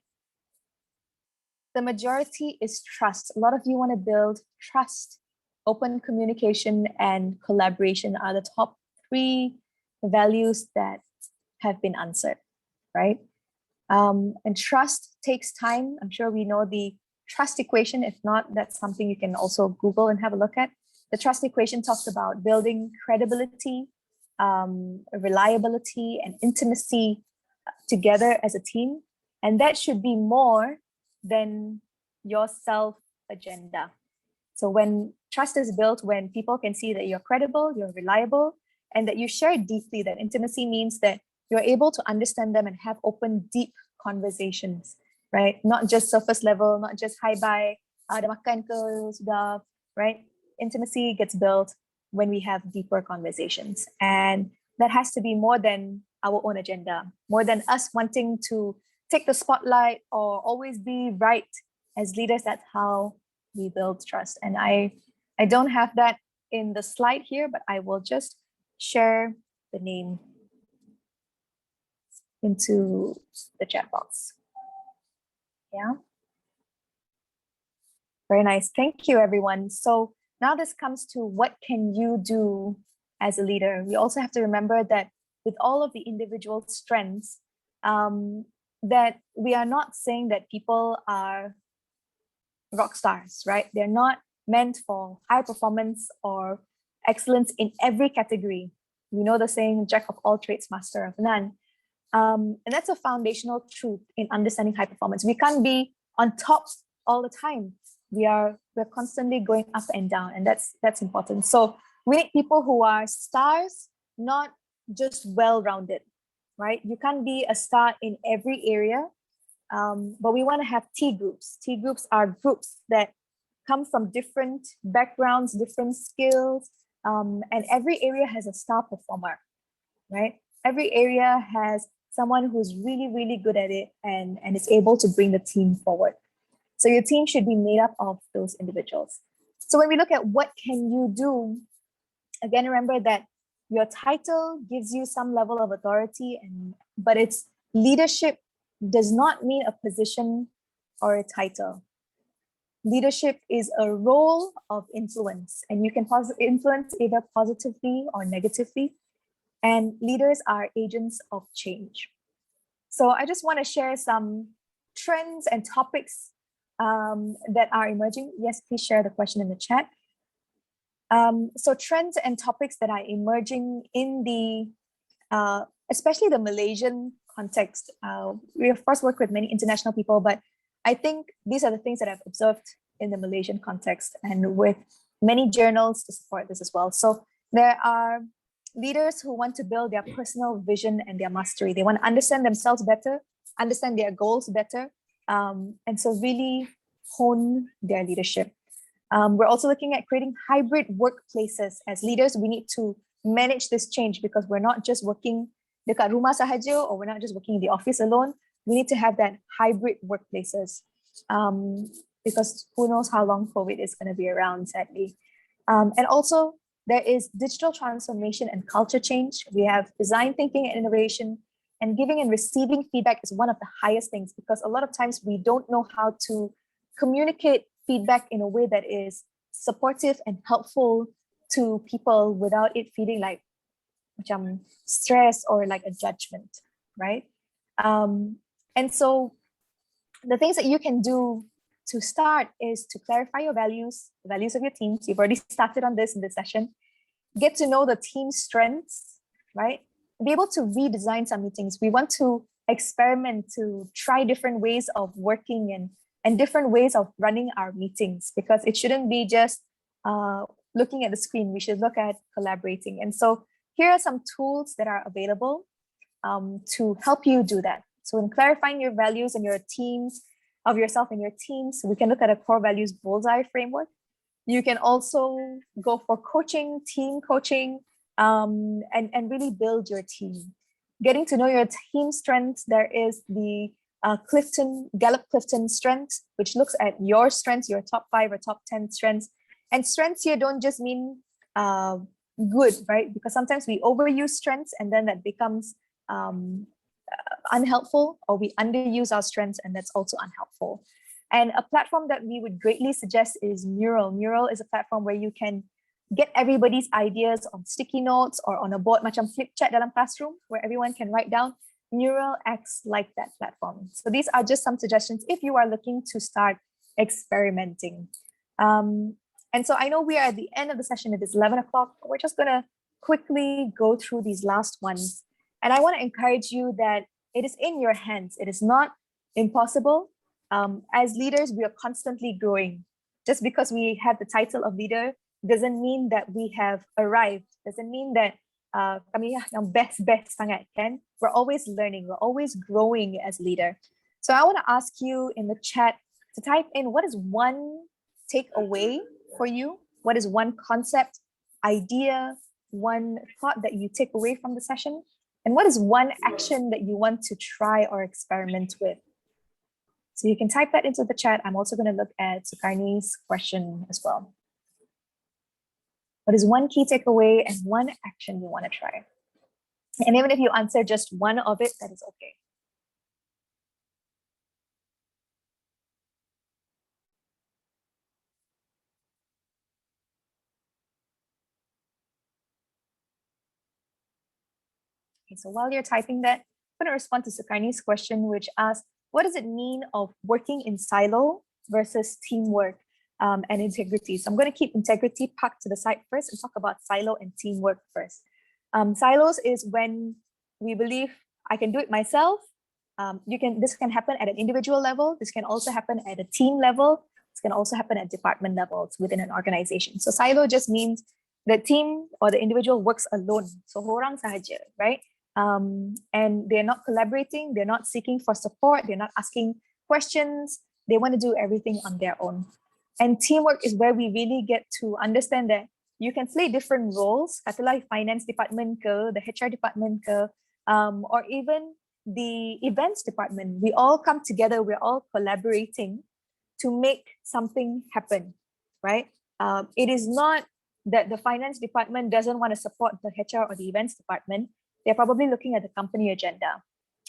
Speaker 2: the majority is trust. A lot of you want to build trust. Open communication and collaboration are the top 3 values that have been answered, right? And trust takes time. I'm sure we know the trust equation. If not, that's something you can also Google and have a look at. The trust equation talks about building credibility, reliability, and intimacy together as a team. And that should be more than your self agenda. So when trust is built, when people can see that you're credible, you're reliable, and that you share deeply, that intimacy means that you're able to understand them and have open, deep conversations, right? Not just surface level, not just hi bye, ada makan ke sudah, right? Intimacy gets built when we have deeper conversations. And that has to be more than our own agenda, more than us wanting to take the spotlight or always be right. As leaders, that's how we build trust. And I don't have that in the slide here, but I will just share the name into the chat box. Yeah. Very nice. Thank you, everyone. So now this comes to what can you do as a leader? We also have to remember that with all of the individual strengths, that we are not saying that people are rock stars, right? They're not meant for high performance or excellence in every category. We know the saying, jack of all trades, master of none. And that's a foundational truth in understanding high performance. We can't be on top all the time. We're constantly going up and down, and that's important. So we need people who are stars, not just well-rounded, right? You can't be a star in every area, but we want to have T groups. T groups are groups that come from different backgrounds, different skills, and every area has a star performer, right? Every area has someone who's really, really good at it and is able to bring the team forward. So your team should be made up of those individuals. So when we look at what can you do, again, remember that your title gives you some level of authority, but it's leadership does not mean a position or a title. Leadership is a role of influence, and you can influence either positively or negatively. And leaders are agents of change. So I just want to share some trends and topics that are emerging. Yes, please share the question in the chat. So trends and topics that are emerging in the, especially the Malaysian context. We of course work with many international people, but I think these are the things that I've observed in the Malaysian context and with many journals to support this as well. So there are leaders who want to build their personal vision and their mastery. They want to understand themselves better, understand their goals better, and so really hone their leadership. We're also looking at creating hybrid workplaces. As leaders, we need to manage this change because we're not just working dekat rumah sahaja, or we're not just working in the office alone. We need to have that hybrid workplaces because who knows how long COVID is going to be around, sadly. And also, there is digital transformation and culture change. We have design thinking and innovation, and giving and receiving feedback is one of the highest things because a lot of times we don't know how to communicate feedback in a way that is supportive and helpful to people without it feeling like stress or like a judgment, right? And so the things that you can do to start is to clarify your values, the values of your teams. You've already started on this in this session. Get to know the team's strengths, right? Be able to redesign some meetings. We want to experiment, to try different ways of working and different ways of running our meetings, because it shouldn't be just looking at the screen. We should look at collaborating. And so here are some tools that are available to help you do that. So in clarifying your values and your teams, of yourself and your teams, we can look at a core values bullseye framework. You can also go for coaching, team coaching, and really build your team. Getting to know your team strengths, there is the Gallup-Clifton strengths, which looks at your strengths, your top 5 or top 10 strengths. And strengths here don't just mean good, right? Because sometimes we overuse strengths and then that becomes unhelpful, or we underuse our strengths and that's also unhelpful. And a platform that we would greatly suggest is Mural. Mural is a platform where you can get everybody's ideas on sticky notes or on a board, macam flip chat dalam classroom, where everyone can write down. Mural acts like that platform. So these are just some suggestions if you are looking to start experimenting. And so I know we are at the end of the session. It is 11 o'clock. We're just going to quickly go through these last ones. And I want to encourage you that it is in your hands. It is not impossible. As leaders, we are constantly growing. Just because we have the title of leader doesn't mean that we have arrived. Doesn't mean that kami yang best sangat, kan? We're always learning. We're always growing as leader. So I want to ask you in the chat to type in what is one takeaway for you? What is one concept, idea, one thought that you take away from the session? And what is one action that you want to try or experiment with? So you can type that into the chat. I'm also going to look at Sukarni's question as well. What is one key takeaway and one action you want to try? And even if you answer just one of it, that is okay. Okay, so while you're typing that, I'm going to respond to Sukarni's question, which asks, what does it mean of working in silo versus teamwork and integrity? So I'm going to keep integrity parked to the side first and talk about silo and teamwork first. Silos is when we believe I can do it myself. This can happen at an individual level. This can also happen at a team level. This can also happen at department levels within an organization. So silo just means the team or the individual works alone. So orang sahaja, right? And they're not collaborating. They're not seeking for support. They're not asking questions. They want to do everything on their own. And teamwork is where we really get to understand that you can play different roles, katalah finance department ke, the HR department ke, or even the events department. We all come together, we're all collaborating to make something happen, right? It is not that the finance department doesn't want to support the HR or the events department. They're probably looking at the company agenda.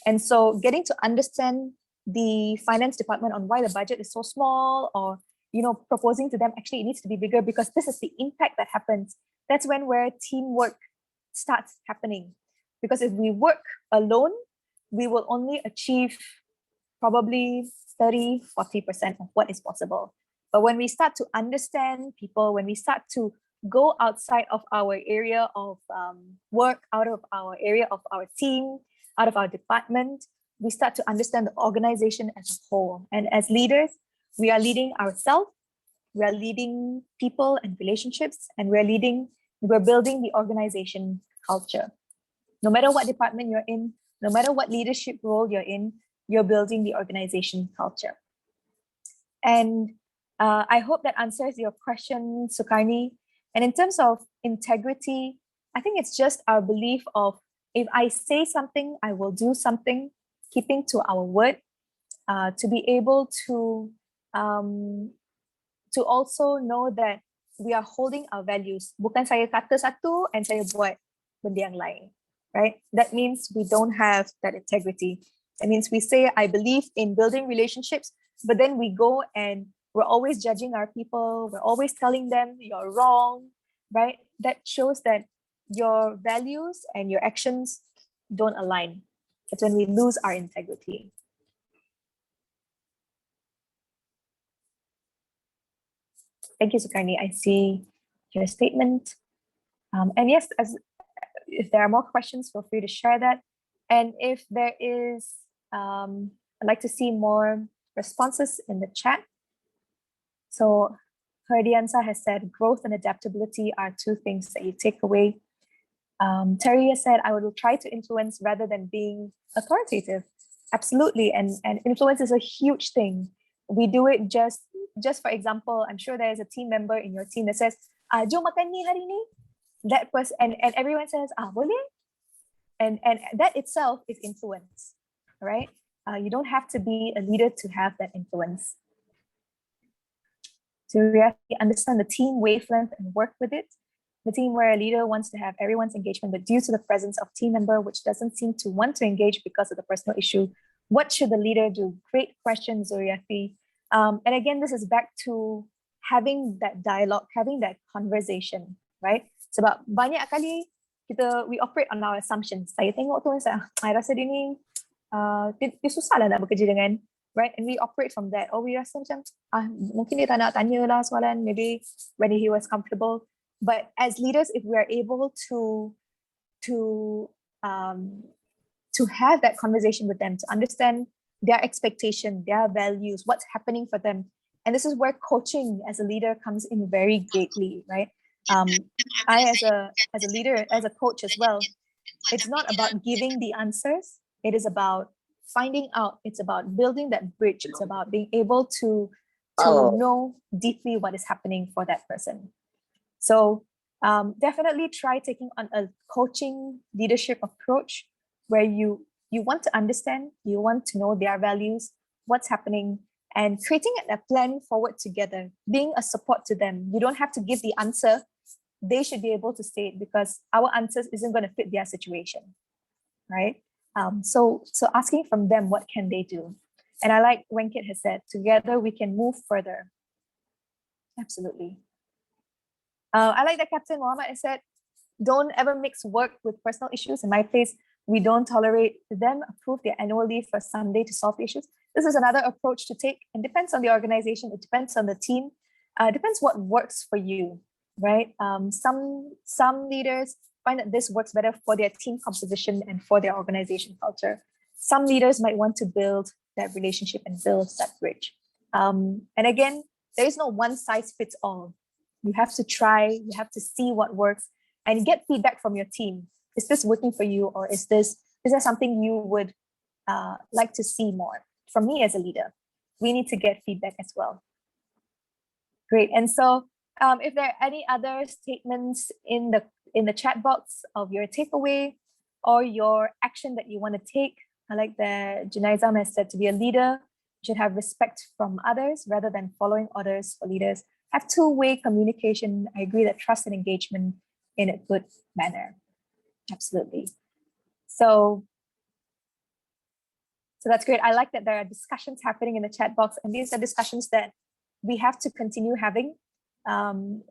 Speaker 2: And so getting to understand the finance department on why the budget is so small, or proposing to them, actually it needs to be bigger because this is the impact that happens. That's where teamwork starts happening. Because if we work alone, we will only achieve probably 30-40% of what is possible. But when we start to understand people, when we start to go outside of our area of work, out of our area of our team, out of our department, we start to understand the organization as a whole. And as leaders, we are leading ourselves, we are leading people and relationships, and we're building the organization culture. No matter what department you're in, no matter what leadership role you're in, you're building the organization culture. And I hope that answers your question, Sukarni. And in terms of integrity, I think it's just our belief of, if I say something, I will do something, keeping to our word, to be able to also know that we are holding our values. Bukan saya kata satu and saya buat benda yang lain, right? That means we don't have that integrity. That means we say, I believe in building relationships, but then we go and we're always judging our people. We're always telling them you're wrong, right? That shows that your values and your actions don't align. That's when we lose our integrity. Thank you, Sukarni. I see your statement. And yes, if there are more questions, feel free to share that. And if there is, I'd like to see more responses in the chat. So Herdiansa has said growth and adaptability are two things that you take away. Terry has said, I will try to influence rather than being authoritative. Absolutely. And influence is a huge thing. We do it just for example, I'm sure there's a team member in your team that says, jom makan ni hari ni. That person, and everyone says, boleh? And that itself is influence, right? You don't have to be a leader to have that influence. So we have to understand the team wavelength and work with it. The team where a leader wants to have everyone's engagement, but due to the presence of team member, which doesn't seem to want to engage because of the personal issue, what should the leader do? Great question, Zuriafi. And again, this is back to having that dialogue, having that conversation, right? Sebab banyak kali we operate on our assumptions. Saya tengok tu, saya rasa dia ni dia susah lah nak bekerja dengan, right? And we operate from that. Or we rasa macam, mungkin dia tak nak tanya lah soalan, maybe when he was comfortable. But as leaders, if we are able to have that conversation with them, to understand their expectation, their values, what's happening for them. And this is where coaching as a leader comes in very greatly, right? I as a leader, as a coach as well, it's not about giving the answers. It is about finding out. It's about building that bridge. It's about being able to know deeply what is happening for that person. So definitely try taking on a coaching leadership approach where you want to understand, you want to know their values, what's happening, and creating a plan forward together, being a support to them. You don't have to give the answer. They should be able to say it because our answers isn't going to fit their situation, right? So asking from them, what can they do? And I like Wenket has said, together we can move further. Absolutely. I like that Captain Mohammed has said, don't ever mix work with personal issues. In my place, we don't tolerate them approve their annual leave for Sunday to solve the issues. This is another approach to take. It depends on the organization. It depends on the team. It depends what works for you, right? Some leaders find that this works better for their team composition and for their organization culture. Some leaders might want to build that relationship and build that bridge. And again, there is no one size fits all. You have to try, you have to see what works and get feedback from your team. Is this working for you, or is there something you would like to see more? From me as a leader, we need to get feedback as well. Great. And so if there are any other statements in the chat box of your takeaway or your action that you want to take, I like that Junaizam has said, to be a leader, you should have respect from others rather than following orders for leaders. Have two-way communication. I agree that trust and engagement in a good manner. Absolutely. So that's great. I like that there are discussions happening in the chat box, and these are discussions that we have to continue having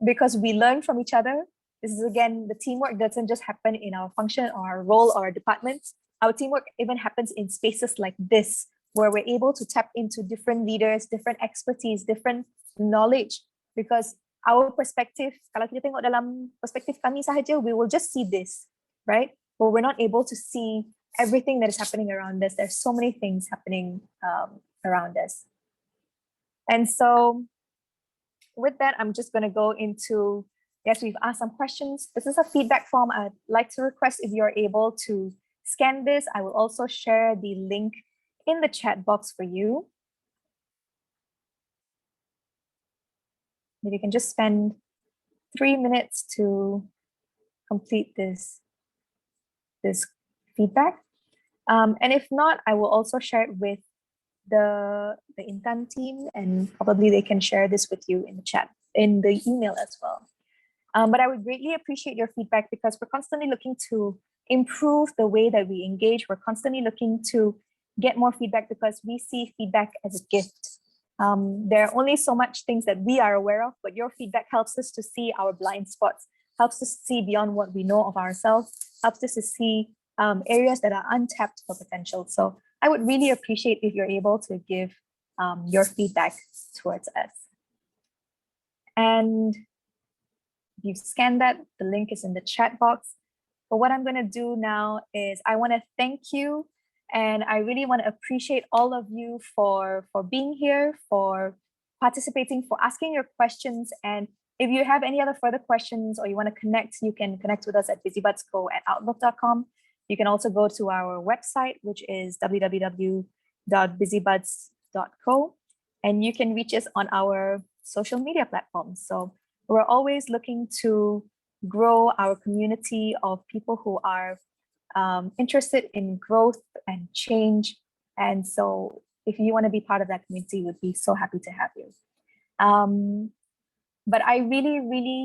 Speaker 2: because we learn from each other. This is, again, the teamwork doesn't just happen in our function or our role or our department. Our teamwork even happens in spaces like this, where we're able to tap into different leaders, different expertise, different knowledge, because our perspective, kalau kita tengok dalam perspektif kami sahaja, we will just see this, right? But we're not able to see everything that is happening around us. There's so many things happening around us. And so with that, I'm just going to go into, yes, we've asked some questions. This is a feedback form. I'd like to request if you're able to scan this. I will also share the link in the chat box for you. Maybe you can just spend 3 minutes to complete this feedback. And if not, I will also share it with the Intan team, and probably they can share this with you in the chat, in the email as well. But I would greatly appreciate your feedback because we're constantly looking to improve the way that we engage. We're constantly looking to get more feedback because we see feedback as a gift. There are only so much things that we are aware of, but your feedback helps us to see our blind spots, helps us see beyond what we know of ourselves, helps us to see areas that are untapped for potential. So I would really appreciate if you're able to give your feedback towards us. And if you've scanned that, the link is in the chat box. But what I'm going to do now is I want to thank you. And I really want to appreciate all of you for being here, for participating, for asking your questions. And if you have any other further questions or you want to connect, you can connect with us at busybudsco@outlook.com. You can also go to our website, which is www.busybuds.co, and you can reach us on our social media platforms. So we're always looking to grow our community of people who are interested in growth and change. And so if you want to be part of that community, we'd be so happy to have you. But I really, really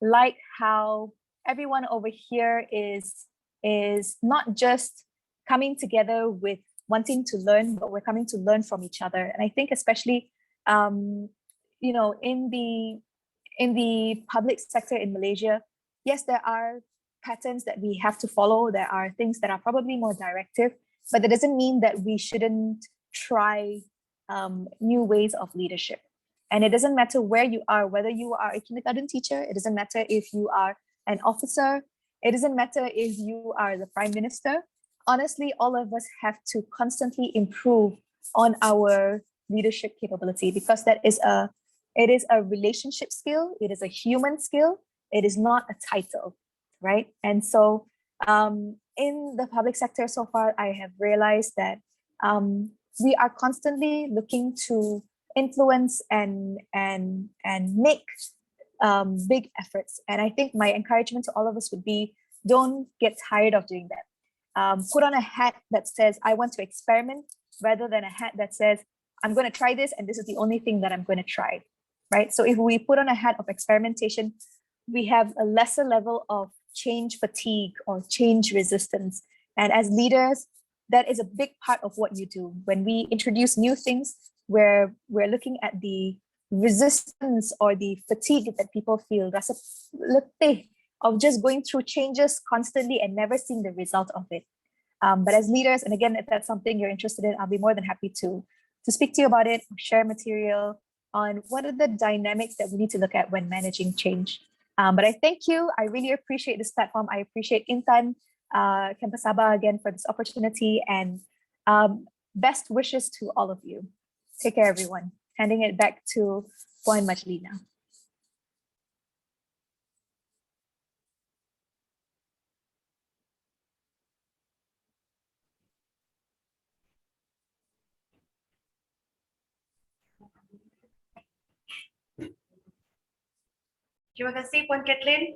Speaker 2: like how everyone over here is not just coming together with wanting to learn, but we're coming to learn from each other. And I think especially, in the public sector in Malaysia, yes, there are patterns that we have to follow. There are things that are probably more directive, but that doesn't mean that we shouldn't try new ways of leadership. And it doesn't matter where you are, whether you are a kindergarten teacher, it doesn't matter if you are an officer, it doesn't matter if you are the prime minister. Honestly, all of us have to constantly improve on our leadership capability, because it is a relationship skill, it is a human skill, it is not a title, right? And so in the public sector so far, I have realized that we are constantly looking to influence and make big efforts. And I think my encouragement to all of us would be, don't get tired of doing that. Put on a hat that says, I want to experiment, rather than a hat that says, I'm going to try this and this is the only thing that I'm going to try, right? So if we put on a hat of experimentation, we have a lesser level of change fatigue or change resistance. And as leaders, that is a big part of what you do. When we introduce new things, where we're looking at the resistance or the fatigue that people feel, rasa letih of just going through changes constantly and never seeing the result of it. But as leaders, and again, if that's something you're interested in, I'll be more than happy to speak to you about it, share material on what are the dynamics that we need to look at when managing change. But I thank you. I really appreciate this platform. I appreciate Intan, Campus Sabah again for this opportunity, and best wishes to all of you. Take care, everyone. Handing it back to Puan Majli now.
Speaker 1: Terima kasih Puan Kathleen.